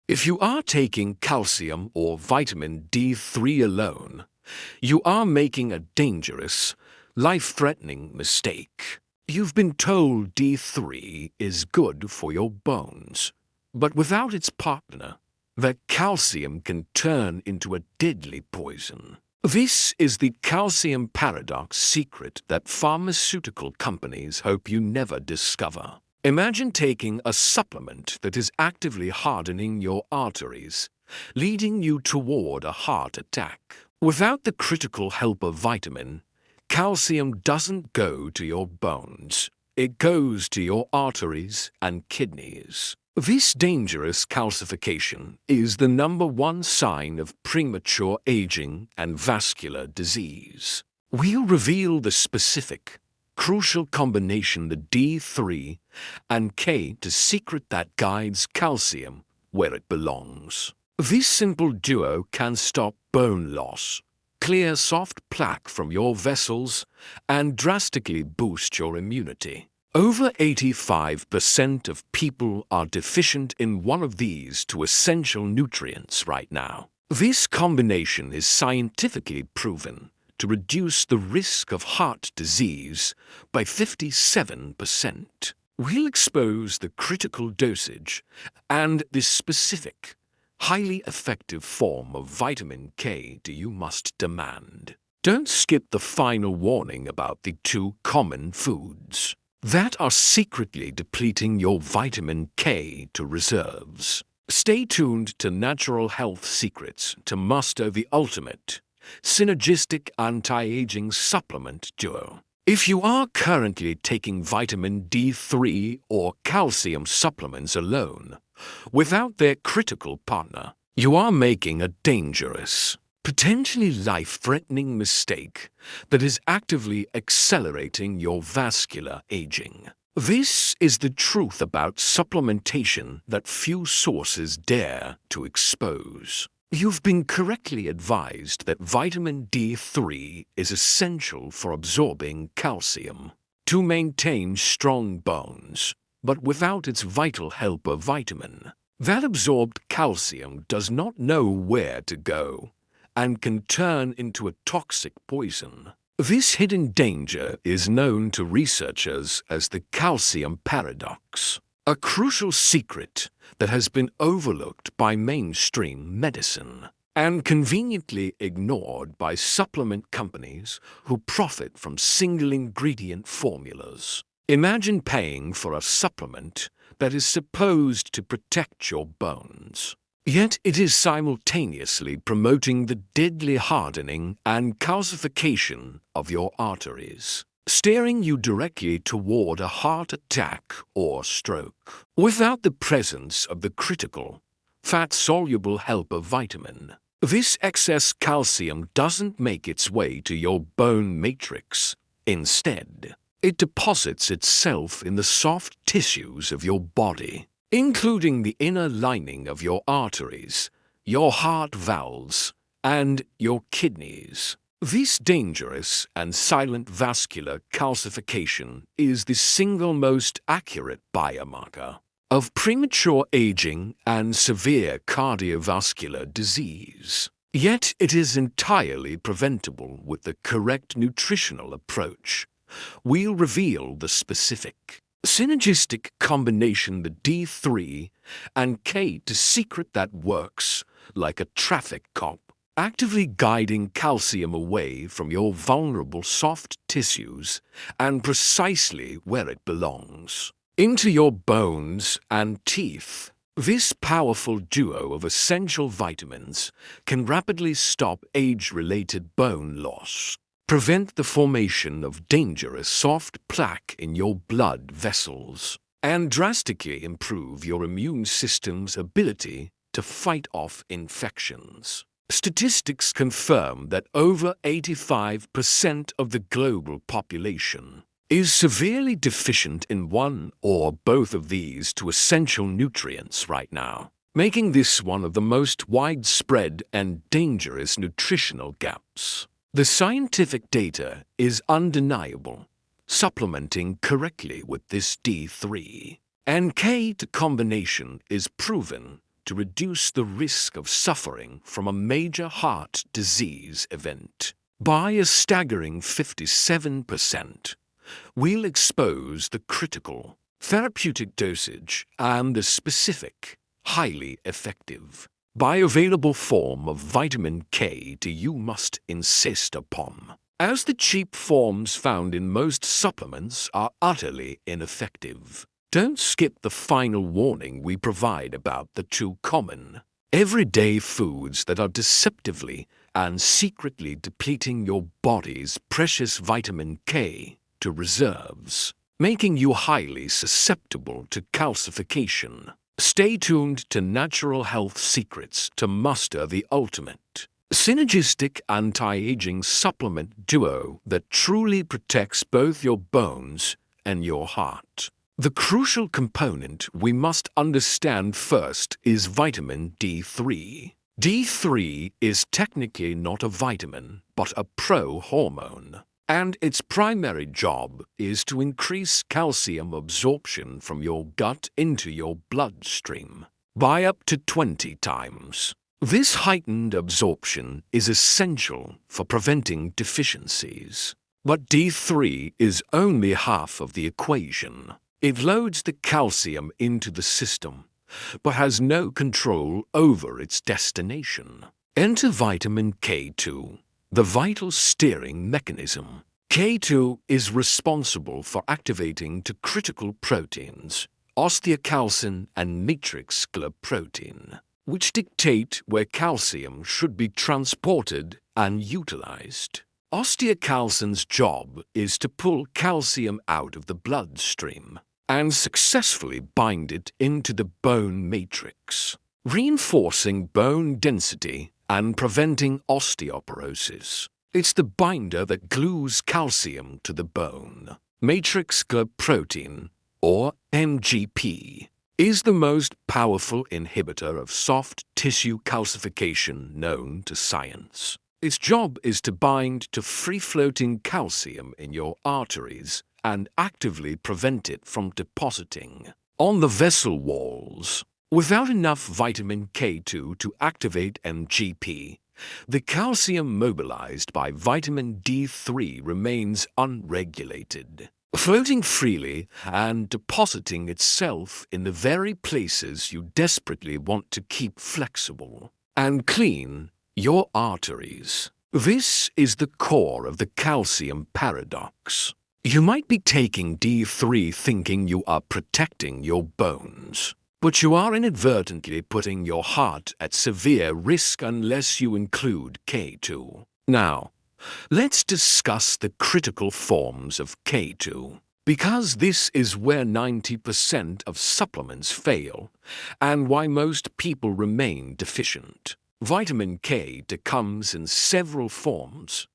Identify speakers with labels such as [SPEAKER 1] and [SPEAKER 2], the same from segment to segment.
[SPEAKER 1] If you are taking calcium or vitamin D3 alone, you are making a dangerous, life-threatening mistake. You've been told D3 is good for your bones, but without its partner, the calcium can turn into a deadly poison. This is the calcium paradox secret that pharmaceutical companies hope you never discover. Imagine taking a supplement that is actively hardening your arteries, leading you toward a heart attack. Without the critical helper vitamin, calcium doesn't go to your bones. It goes to your arteries and kidneys. This dangerous calcification is the #1 sign of premature aging and vascular disease. We'll reveal the specific, crucial combination, the D3 and K, to secret that guides calcium where it belongs. This simple duo can stop bone loss, clear soft plaque from your vessels, and drastically boost your immunity. Over 85% of people are deficient in one of these two essential nutrients right now. This combination is scientifically proven to reduce the risk of heart disease by 57%. We'll expose the critical dosage and the specific, highly effective form of vitamin K you must demand. Don't skip the final warning about the 2 common foods that are secretly depleting your vitamin K to reserves. Stay tuned to Natural Health Secrets to master the ultimate, synergistic anti-aging supplement duo. If you are currently taking vitamin D3 or calcium supplements alone, without their critical partner, you are making a dangerous, potentially life-threatening mistake that is actively accelerating your vascular aging. This is the truth about supplementation that few sources dare to expose. You've been correctly advised that vitamin D3 is essential for absorbing calcium to maintain strong bones, but without its vital helper vitamin, that absorbed calcium does not know where to go and can turn into a toxic poison. This hidden danger is known to researchers as the calcium paradox, a crucial secret that has been overlooked by mainstream medicine and conveniently ignored by supplement companies who profit from single-ingredient formulas. Imagine paying for a supplement that is supposed to protect your bones, yet it is simultaneously promoting the deadly hardening and calcification of your arteries, steering you directly toward a heart attack or stroke. Without the presence of the critical, fat-soluble helper vitamin, this excess calcium doesn't make its way to your bone matrix. Instead, it deposits itself in the soft tissues of your body, including the inner lining of your arteries, your heart valves, and your kidneys. This dangerous and silent vascular calcification is the single most accurate biomarker of premature aging and severe cardiovascular disease. Yet it is entirely preventable with the correct nutritional approach. We'll reveal the specific, synergistic combination, the D3 and K, to secret that works like a traffic cop, actively guiding calcium away from your vulnerable soft tissues and precisely where it belongs, into your bones and teeth. This powerful duo of essential vitamins can rapidly stop age-related bone loss, prevent the formation of dangerous soft plaque in your blood vessels, and drastically improve your immune system's ability to fight off infections. Statistics confirm that over 85% of the global population is severely deficient in one or both of these two essential nutrients right now, making this one of the most widespread and dangerous nutritional gaps. The scientific data is undeniable. Supplementing correctly with this D3 and K combination is proven to reduce the risk of suffering from a major heart disease event by a staggering 57%. We'll expose the critical therapeutic dosage and the specific, highly effective, bioavailable form of vitamin K you must insist upon, as the cheap forms found in most supplements are utterly ineffective. Don't skip the final warning we provide about the too common, everyday foods that are deceptively and secretly depleting your body's precious vitamin K to reserves, making you highly susceptible to calcification. Stay tuned to Natural Health Secrets to master the ultimate synergistic anti-aging supplement duo that truly protects both your bones and your heart. The crucial component we must understand first is vitamin D3. D3 is technically not a vitamin, but a pro-hormone, and its primary job is to increase calcium absorption from your gut into your bloodstream by up to 20 times. This heightened absorption is essential for preventing deficiencies. But D3 is only half of the equation. It loads the calcium into the system, but has no control over its destination. Enter vitamin K2, the vital steering mechanism. K2 is responsible for activating two critical proteins, osteocalcin and matrix protein, which dictate where calcium should be transported and utilized. Osteocalcin's job is to pull calcium out of the bloodstream and successfully bind it into the bone matrix, reinforcing bone density and preventing osteoporosis. It's the binder that glues calcium to the bone. Matrix protein, or MGP, is the most powerful inhibitor of soft tissue calcification known to science. Its job is to bind to free-floating calcium in your arteries and actively prevent it from depositing on the vessel walls. Without enough vitamin K2 to activate MGP, the calcium mobilized by vitamin D3 remains unregulated, floating freely and depositing itself in the very places you desperately want to keep flexible and clean: your arteries. This is the core of the calcium paradox. You might be taking D3 thinking you are protecting your bones, but you are inadvertently putting your heart at severe risk unless you include K2. Now, let's discuss the critical forms of K2, because this is where 90% of supplements fail and why most people remain deficient. Vitamin K comes in several forms,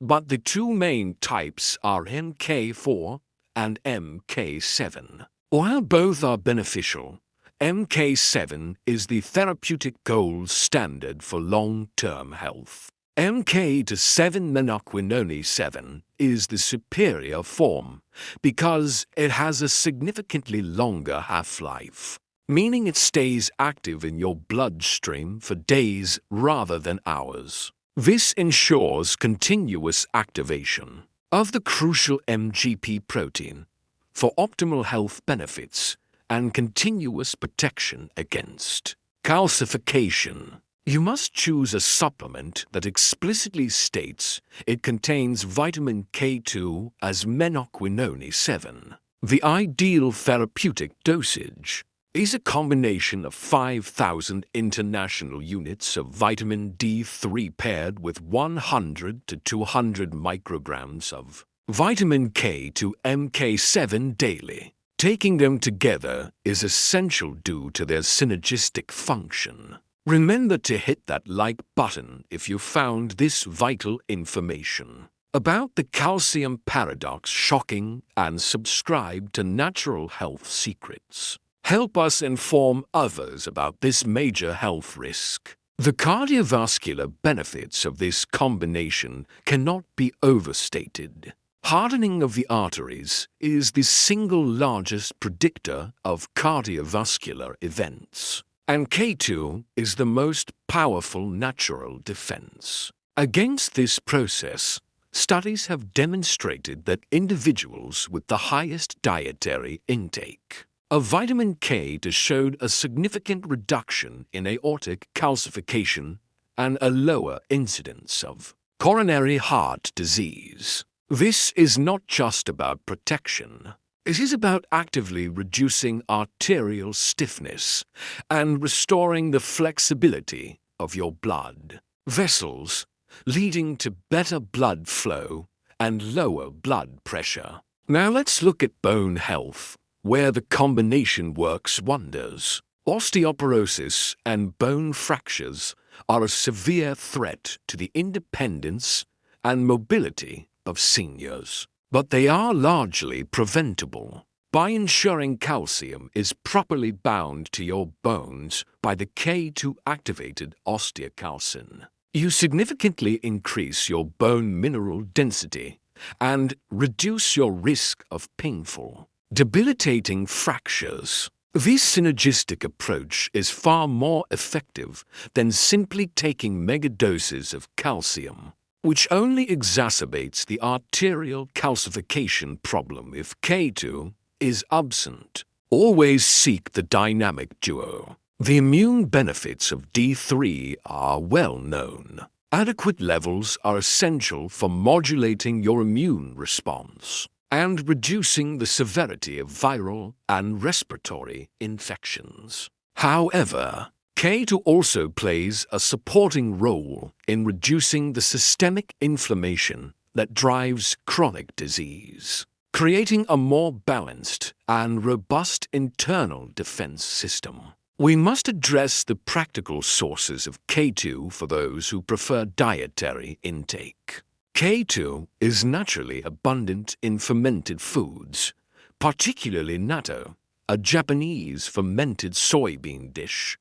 [SPEAKER 1] but the two main types are MK4 and MK7. While both are beneficial, MK7 is the therapeutic gold standard for long-term health. MK7 7 is the superior form because it has a significantly longer half-life, meaning it stays active in your bloodstream for days rather than hours. This ensures continuous activation of the crucial MGP protein for optimal health benefits and continuous protection against calcification. You must choose a supplement that explicitly states it contains vitamin K2 as menoquinone 7. The ideal therapeutic dosage is a combination of 5,000 international units of vitamin D3 paired with 100 to 200 micrograms of vitamin K to MK7 daily. Taking them together is essential due to their synergistic function. Remember to hit that like button if you found this vital information about the calcium paradox shocking, and subscribe to Natural Health Secrets. Help us inform others about this major health risk. The cardiovascular benefits of this combination cannot be overstated. Hardening of the arteries is the single largest predictor of cardiovascular events, And K2 is the most powerful natural defense. Against this process, studies have demonstrated that individuals with the highest dietary intake of vitamin K showed a significant reduction in aortic calcification and a lower incidence of coronary heart disease. This is not just about protection. It is about actively reducing arterial stiffness and restoring the flexibility of your blood vessels, leading to better blood flow and lower blood pressure. Now let's look at bone health, where the combination works wonders. Osteoporosis and bone fractures are a severe threat to the independence and mobility of seniors, but they are largely preventable by ensuring calcium is properly bound to your bones by the K2-activated osteocalcin. You significantly increase your bone mineral density and reduce your risk of painful, debilitating fractures. This synergistic approach is far more effective than simply taking megadoses of calcium, which only exacerbates the arterial calcification problem if K2 is absent. Always seek the dynamic duo. The immune benefits of D3 are well known. Adequate levels are essential for modulating your immune response and reducing the severity of viral and respiratory infections. However, K2 also plays a supporting role in reducing the systemic inflammation that drives chronic disease, creating a more balanced and robust internal defense system. We must address the practical sources of K2 for those who prefer dietary intake. K2 is naturally abundant in fermented foods, particularly natto, a Japanese fermented soybean dish,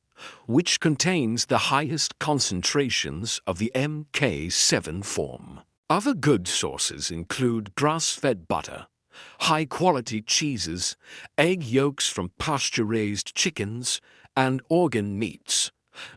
[SPEAKER 1] which contains the highest concentrations of the MK7 form. Other good sources include grass-fed butter, high-quality cheeses, egg yolks from pasture-raised chickens, and organ meats.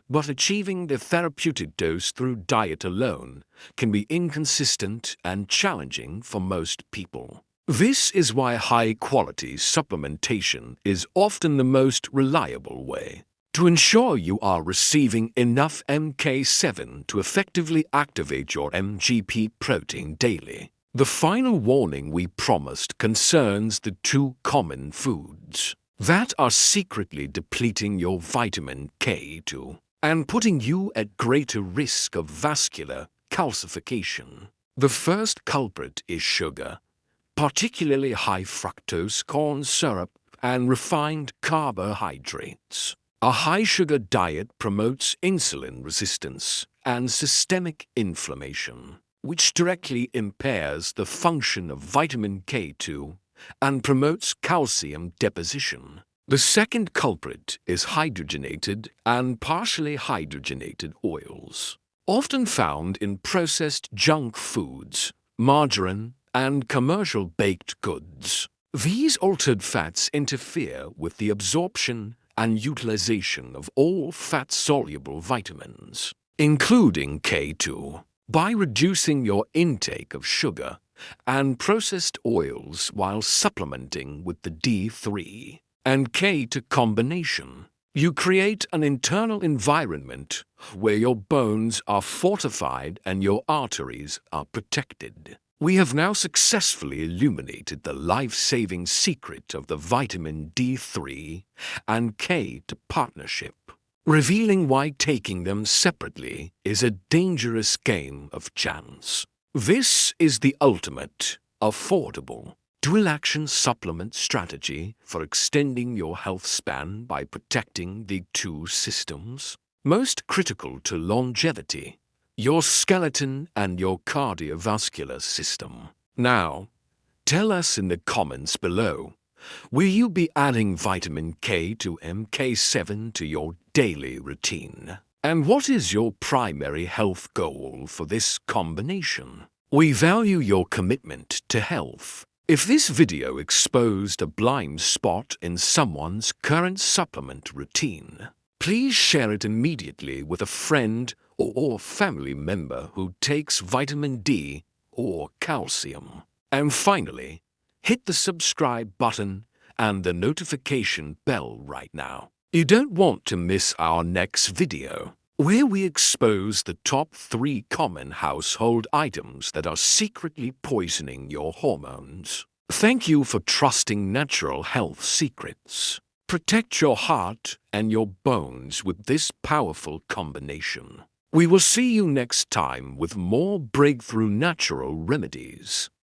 [SPEAKER 1] But achieving the therapeutic dose through diet alone can be inconsistent and challenging for most people. This is why high-quality supplementation is often the most reliable way to ensure you are receiving enough MK7 to effectively activate your MGP protein daily. The final warning we promised concerns the two common foods that are secretly depleting your vitamin K2 and putting you at greater risk of vascular calcification. The first culprit is sugar, particularly high fructose corn syrup and refined carbohydrates. A high-sugar diet promotes insulin resistance and systemic inflammation, which directly impairs the function of vitamin K2 and promotes calcium deposition. The second culprit is hydrogenated and partially hydrogenated oils, often found in processed junk foods, margarine, and commercial baked goods. These altered fats interfere with the absorption and utilization of all fat-soluble vitamins, including K2. By reducing your intake of sugar and processed oils while supplementing with the D3 and K2 combination, you create an internal environment where your bones are fortified and your arteries are protected. We have now successfully illuminated the life-saving secret of the vitamin D3 and K2 partnership, revealing why taking them separately is a dangerous game of chance. This is the ultimate, affordable, dual-action supplement strategy for extending your health span by protecting the two systems most critical to longevity: your skeleton and your cardiovascular system. Now, tell us in the comments below, will you be adding vitamin K to MK7 to your daily routine? And what is your primary health goal for this combination? We value your commitment to health. If this video exposed a blind spot in someone's current supplement routine, Please share it immediately with a friend or family member who takes vitamin D or calcium. And finally, hit the subscribe button and the notification bell right now. You don't want to miss our next video, where we expose the top 3 common household items that are secretly poisoning your hormones. Thank you for trusting natural health secrets. Protect your heart and your bones with this powerful combination. We will see you next time with more breakthrough natural remedies.